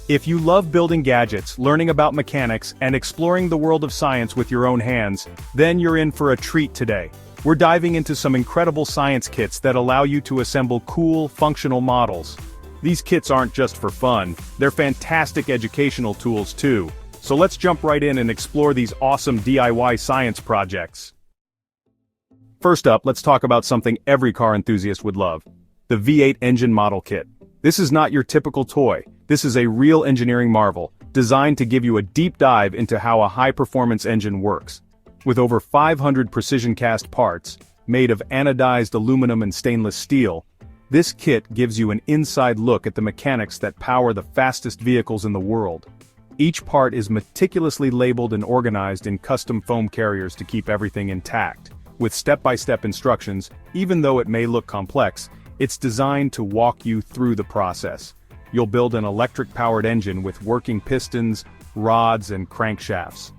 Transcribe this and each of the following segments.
If you love building gadgets, learning about mechanics, and exploring the world of science with your own hands, then you're in for a treat today. We're diving into some incredible science kits that allow you to assemble cool, functional models. These kits aren't just for fun, they're fantastic educational tools too. So let's jump right in and explore these awesome DIY science projects. First up, let's talk about something every car enthusiast would love: the V8 engine model kit. This is not your typical toy. This is a real engineering marvel, designed to give you a deep dive into how a high-performance engine works. With over 500 precision-cast parts, made of anodized aluminum and stainless steel, this kit gives you an inside look at the mechanics that power the fastest vehicles in the world. Each part is meticulously labeled and organized in custom foam carriers to keep everything intact. With step-by-step instructions, even though it may look complex, it's designed to walk you through the process. You'll build an electric-powered engine with working pistons, rods, and crankshafts.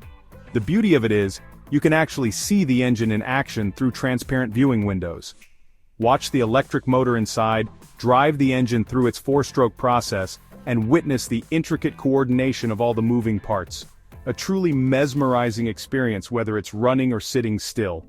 The beauty of it is, you can actually see the engine in action through transparent viewing windows. Watch the electric motor inside, drive the engine through its four-stroke process, and witness the intricate coordination of all the moving parts. A truly mesmerizing experience whether it's running or sitting still.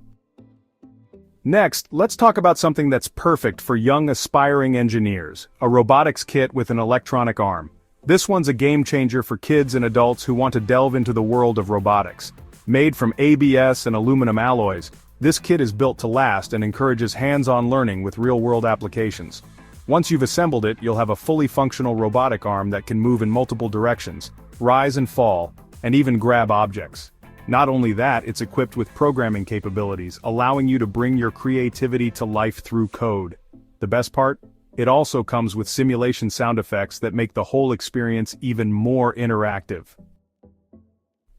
Next, let's talk about something that's perfect for young aspiring engineers: a robotics kit with an electronic arm. This one's a game changer for kids and adults who want to delve into the world of robotics. Made from ABS and aluminum alloys, this kit is built to last and encourages hands-on learning with real-world applications. Once you've assembled it, you'll have a fully functional robotic arm that can move in multiple directions, rise and fall, and even grab objects. Not only that, it's equipped with programming capabilities, allowing you to bring your creativity to life through code. The best part? It also comes with simulation sound effects that make the whole experience even more interactive.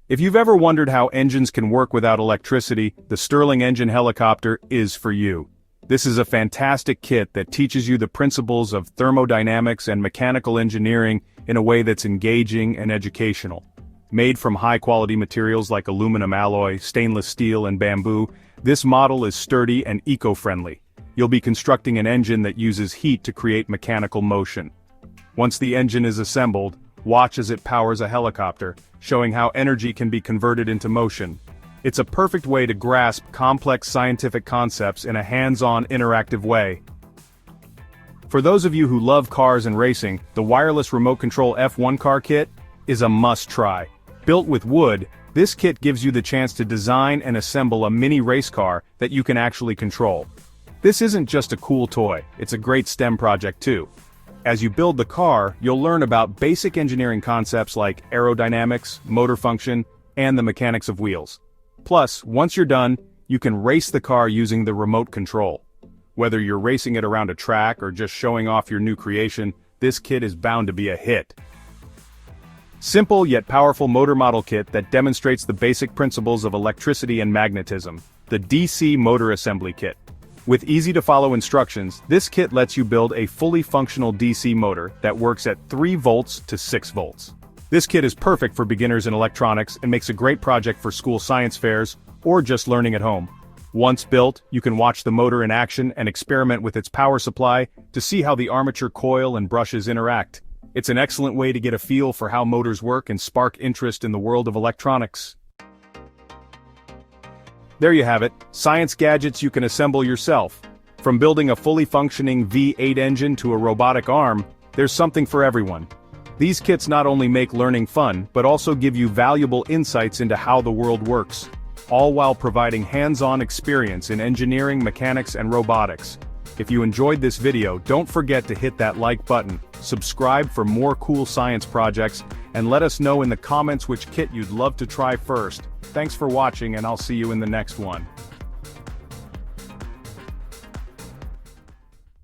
If you've ever wondered how engines can work without electricity, the Stirling engine helicopter is for you. This is a fantastic kit that teaches you the principles of thermodynamics and mechanical engineering in a way that's engaging and educational. Made from high-quality materials like aluminum alloy, stainless steel, and bamboo, this model is sturdy and eco-friendly. You'll be constructing an engine that uses heat to create mechanical motion. Once the engine is assembled, watch as it powers a helicopter, showing how energy can be converted into motion. It's a perfect way to grasp complex scientific concepts in a hands-on, interactive way. For those of you who love cars and racing, the wireless remote control F1 car kit is a must-try. Built with wood, this kit gives you the chance to design and assemble a mini race car that you can actually control. This isn't just a cool toy, it's a great STEM project too. As you build the car, you'll learn about basic engineering concepts like aerodynamics, motor function, and the mechanics of wheels. Plus, once you're done, you can race the car using the remote control. Whether you're racing it around a track or just showing off your new creation, this kit is bound to be a hit. Simple yet powerful motor model kit that demonstrates the basic principles of electricity and magnetism, the DC Motor Assembly Kit. With easy-to-follow instructions, this kit lets you build a fully functional DC motor that works at 3 volts to 6 volts. This kit is perfect for beginners in electronics and makes a great project for school science fairs or just learning at home. Once built, you can watch the motor in action and experiment with its power supply to see how the armature coil and brushes interact. It's an excellent way to get a feel for how motors work and spark interest in the world of electronics. There you have it, science gadgets you can assemble yourself. From building a fully functioning V8 engine to a robotic arm, there's something for everyone. These kits not only make learning fun, but also give you valuable insights into how the world works, all while providing hands-on experience in engineering, mechanics, and robotics. If you enjoyed this video, don't forget to hit that like button, subscribe for more cool science projects, and let us know in the comments which kit you'd love to try first. Thanks for watching, and I'll see you in the next one.